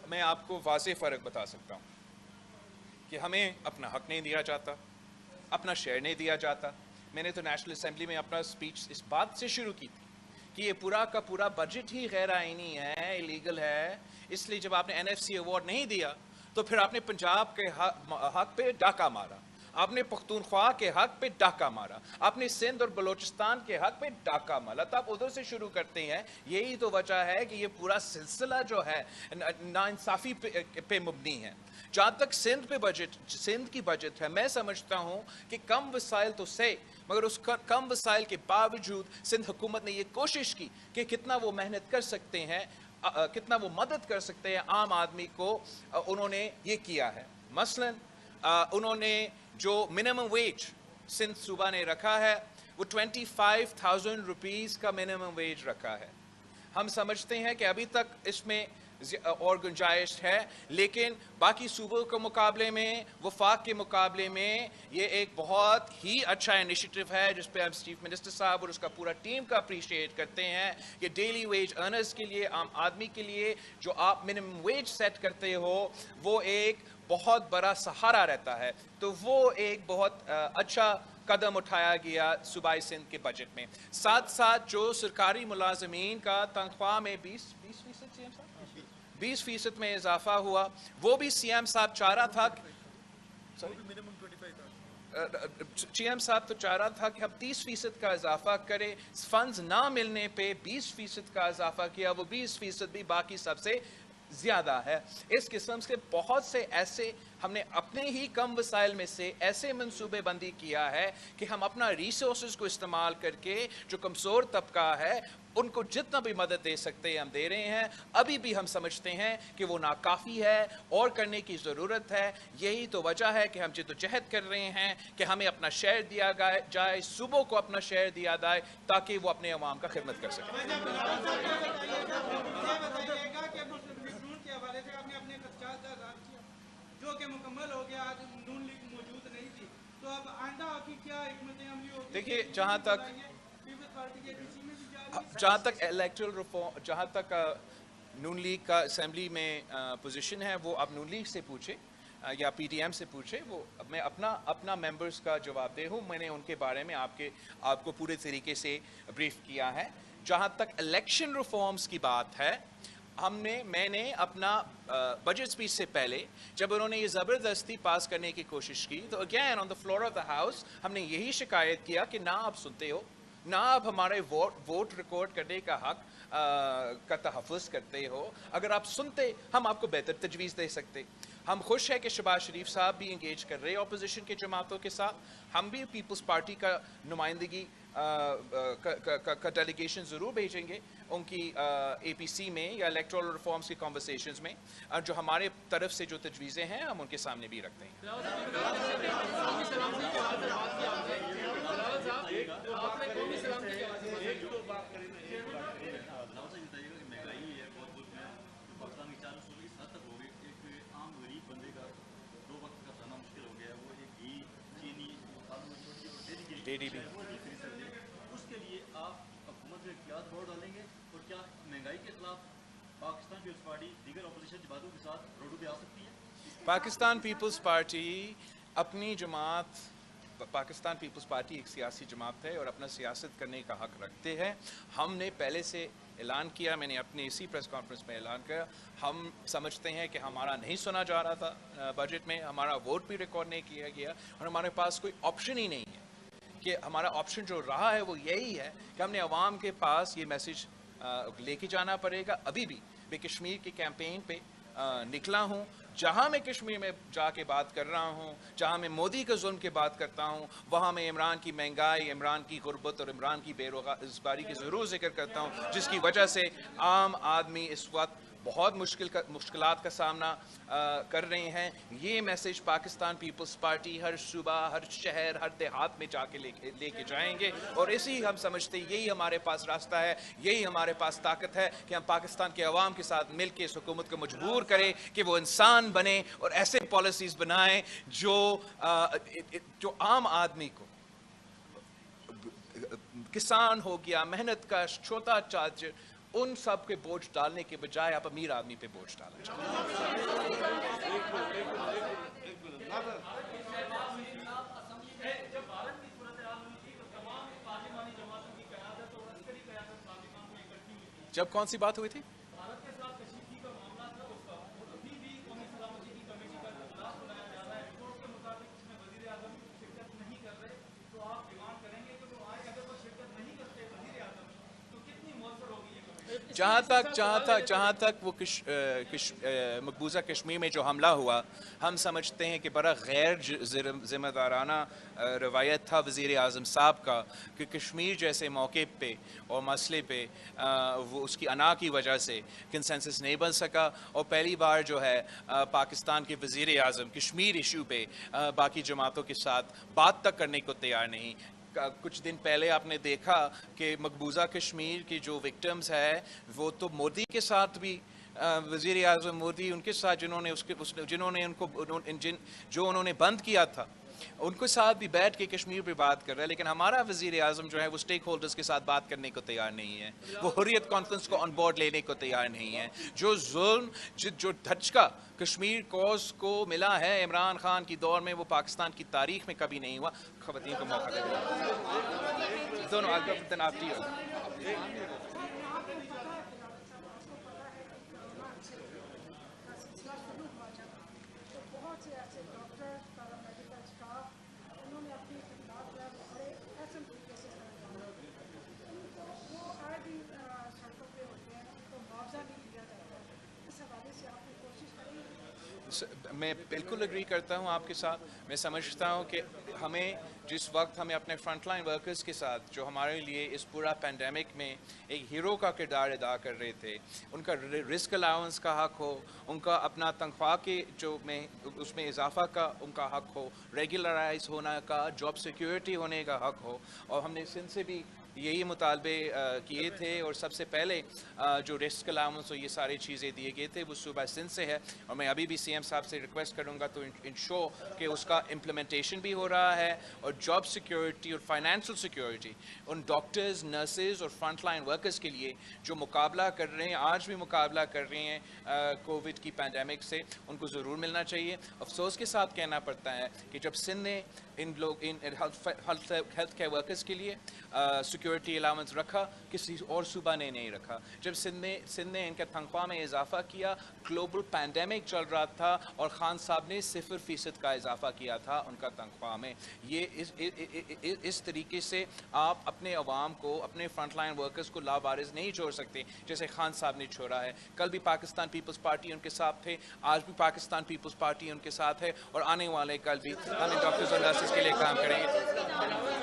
मैं आपको वाज़ेह फ़र्क बता सकता हूँ कि हमें अपना हक नहीं दिया जाता, अपना शेयर नहीं दिया जाता। मैंने तो नेशनल असेंबली में अपना स्पीच इस बात से शुरू की थी कि ये पूरा का पूरा बजट ही गैर आईनी है, इलीगल है। इसलिए जब आपने NFC अवार्ड नहीं दिया तो फिर आपने पंजाब के हक पे डाका मारा, आपने पख्तूनख्वा के हक पे डाका मारा, आपने सिंध और बलोचिस्तान के हक पे डाका मारा। तो आप उधर से शुरू करते हैं। यही तो वजह है कि ये पूरा सिलसिला जो है नाइंसाफ़ी पे मुबनी है। जहाँ तक सिंध की बजट है, मैं समझता हूँ कि कम वसाइल तो से, मगर उस कम वसाइल के बावजूद सिंध हुकूमत ने ये कोशिश की कि कितना वो मेहनत कर सकते हैं, कितना वो मदद कर सकते हैं आम आदमी को। उन्होंने ये किया है। मसलन उन्होंने जो मिनिमम वेज सिंध सूबा ने रखा है वो 25,000 रुपीज़ का मिनिमम वेज रखा है। हम समझते हैं कि अभी तक इसमें और गुंजाइश है, लेकिन बाकी सूबों के मुकाबले में, वफाक के मुकाबले में ये एक बहुत ही अच्छा इनिशिएटिव है जिस पे हम चीफ मिनिस्टर साहब और उसका पूरा टीम का अप्रिशिएट करते हैं कि डेली वेज अर्नर्स के लिए, आम आदमी के लिए जो आप मिनिमम वेज सेट करते हो वो एक बहुत बड़ा सहारा रहता है। तो वो एक बहुत अच्छा कदम उठाया गया सूबाई सिंध के बजट में। साथ साथ जो सरकारी मुलाजमीन का तनख्वाह में 20% में इजाफा हुआ, वो भी CM साहब चाह रहा था, CM साहब तो चाह रहा था कि हम 30% का इजाफा करें। फंड्स ना मिलने पे 20% का इजाफा किया, वो 20% भी बाकी सबसे ज़्यादा है। इस किस्म से बहुत से ऐसे हमने अपने ही कम वसाइल में से ऐसे मंसूबे बंदी किया है कि हम अपना रिसोर्सेज को इस्तेमाल करके जो कमज़ोर तबका है उनको जितना भी मदद दे सकते हैं हम दे रहे हैं। अभी भी हम समझते हैं कि वो नाकाफ़ी है और करने की ज़रूरत है। यही तो वजह है कि हम जिद्दोजहद कर रहे हैं कि हमें अपना शेयर दिया जाए, सूबों को अपना शेयर दिया जाए ताकि वो अपने अवाम का खिदमत कर सकें। जो कि मुकम्मल हो गया, आज नून लीग मौजूद नहीं थी, तो अब आइंदा आपकी क्या हिकमत अमली होगी? देखिए, जहाँ तक इलेक्टोरल रिफॉर्म, जहाँ तक नून लीग का असेंबली में पोजीशन है, वो आप नून लीग से पूछे या PTM से पूछे। वो मैं अपना मेंबर्स का जवाब दे हूँ। मैंने उनके बारे में आपको पूरे तरीके से ब्रीफ किया है। जहाँ तक इलेक्शन रिफॉर्म्स की बात है, मैंने अपना बजट स्पीच से पहले जब उन्होंने ये ज़बरदस्ती पास करने की कोशिश की, तो again on the floor of the house हमने यही शिकायत किया कि ना आप सुनते हो, ना आप हमारे वोट रिकॉर्ड करने का हक का तहफ़्फ़ुज़ करते हो। अगर आप सुनते, हम आपको बेहतर तजवीज़ दे सकते। हम खुश हैं कि शहबाज शरीफ साहब भी इंगेज कर रहे हैं अपोजिशन के जमातों के साथ। हम भी पीपल्स पार्टी का नुमाइंदगी का डेलीगेशन ज़रूर भेजेंगे उनकी APC में या इलेक्टोरल रिफॉर्म्स की कॉन्वर्सेशंस में। जो हमारे तरफ से जो तजवीज़ें हैं हम उनके सामने भी रखते हैं। DDB उसके लिए आप हुकूमत में क्या दौड़ डालेंगे और क्या महंगाई के खिलाफ पाकिस्तान पीपल्स पार्टी दीगर अपोजिशन जमातों के साथ रोडों पे आ सकती है? पाकिस्तान पीपल्स पार्टी अपनी जमात, पाकिस्तान पीपल्स पार्टी एक सियासी जमात है और अपना सियासत करने का हक रखते हैं। हमने पहले से ऐलान किया, मैंने अपने इसी प्रेस कॉन्फ्रेंस में ऐलान किया, हम समझते हैं कि हमारा नहीं सुना जा रहा था बजट में, हमारा वोट भी रिकॉर्ड नहीं किया गया और हमारे पास कोई ऑप्शन ही नहीं है। कि हमारा ऑप्शन जो रहा है वो यही है कि हमने अवाम के पास ये मैसेज लेके जाना पड़ेगा। अभी भी मैं कश्मीर की कैंपेन पे निकला हूँ। जहाँ मैं कश्मीर में जाके बात कर रहा हूँ, जहाँ मैं मोदी के जुल्म की बात करता हूँ, वहाँ मैं इमरान की महंगाई, इमरान की गुर्बत और इमरान की बेरोज़गारी की ज़रूर जिक्र करता हूँ, जिसकी वजह से आम आदमी इस वक्त बहुत मुश्किलात का सामना कर रहे हैं। ये मैसेज पाकिस्तान पीपल्स पार्टी हर सूबा, हर शहर, हर देहात में जाके लेके जाएंगे और इसी हम समझते हैं यही हमारे पास रास्ता है, यही हमारे पास ताकत है कि हम पाकिस्तान के अवाम के साथ मिलकर इस हुकूमत को मजबूर करें कि वो इंसान बने और ऐसे पॉलिसीज़ बनाएं जो आम आदमी को, किसान हो गया, मेहनत कश, छोटा ताजिर, ان سب کے بوجھ ڈالنے کے بجائے آپ امیر آدمی پہ بوجھ ڈالنا چاہتے ہیں. جب کون سی بات ہوئی تھی؟ جہاں تک وہ مقبوضہ کشمیر میں جو حملہ ہوا، ہم سمجھتے ہیں کہ بڑا غیر ذمہ دارانہ روایت تھا وزیر اعظم صاحب کا کہ کشمیر جیسے موقع پہ اور مسئلے پہ وہ اس کی انا کی وجہ سے کنسنسس نہیں بن سکا، اور پہلی بار جو ہے پاکستان کے وزیر اعظم کشمیر ایشو پہ باقی جماعتوں کے ساتھ بات تک کرنے کو تیار نہیں. کچھ دن پہلے آپ نے دیکھا کہ مقبوضہ کشمیر کی جو وکٹمز ہے وہ تو مودی کے ساتھ بھی وزیر اعظم مودی ان کے ساتھ انہوں نے بند کیا تھا ان کے ساتھ بھی بیٹھ کے کشمیر پہ بات کر رہا ہے. لیکن ہمارا وزیر اعظم جو ہے وہ سٹیک ہولڈرز کے ساتھ بات کرنے کو تیار نہیں ہے، وہ حریت کانفرنس کو آن بورڈ لینے کو تیار نہیں ہے. جو ظلم جو دھچکا کشمیر کوز کو ملا ہے عمران خان کی دور میں وہ پاکستان کی تاریخ میں کبھی نہیں ہوا. خواتین کو موقع دے دونوں آپ میں بالکل اگری کرتا ہوں آپ کے ساتھ. میں سمجھتا ہوں کہ ہمیں جس وقت ہمیں اپنے فرنٹ لائن ورکرز کے ساتھ جو ہمارے لیے اس پورا پینڈیمک میں ایک ہیرو کا کردار ادا کر رہے تھے، ان کا رسک الاؤنس کا حق ہو، ان کا اپنا تنخواہ کے جو میں اس میں اضافہ کا ان کا حق ہو، ریگولرائز ہونا کا، جاب سیکیورٹی ہونے کا حق ہو، اور ہم نے سندھ سے بھی یہی مطالبے کیے تھے. اور سب سے پہلے جو رسک الاؤنس اور یہ ساری چیزیں دیے گئے تھے وہ صوبہ سندھ سے ہے، اور میں ابھی بھی سی ایم صاحب سے ریکویسٹ کروں گا تو انشور کہ اس کا امپلیمنٹیشن بھی ہو رہا ہے، اور جاب سیکیورٹی اور فائنینشیل سیکیورٹی ان ڈاکٹرز، نرسز اور فرنٹ لائن ورکرز کے لیے جو مقابلہ کر رہے ہیں، آج بھی مقابلہ کر رہے ہیں کووڈ کی پینڈیمک سے، ان کو ضرور ملنا چاہیے. افسوس کے ساتھ کہنا پڑتا ہے کہ جب سندھ نے ان ہیلتھ کیئر ورکرز کے لیے سیکیورٹی الاؤنس رکھا، کسی اور صوبہ نے نہیں رکھا. جب سندھ نے ان کے تنخواہ میں اضافہ کیا، گلوبل پینڈیمک چل رہا تھا اور خان صاحب نے 0% کا اضافہ کیا تھا ان کا تنخواہ میں. یہ اس طریقے سے آپ اپنے عوام کو، اپنے فرنٹ لائن ورکرز کو لاوارث نہیں چھوڑ سکتے جیسے خان صاحب نے چھوڑا ہے. کل بھی پاکستان پیپلز پارٹی ان کے ساتھ تھے، آج بھی پاکستان پیپلز پارٹی ان کے ساتھ ہے، اور آنے والے کل بھی ہم ڈاکٹرز اور نرسز کے لیے کام کریں گے.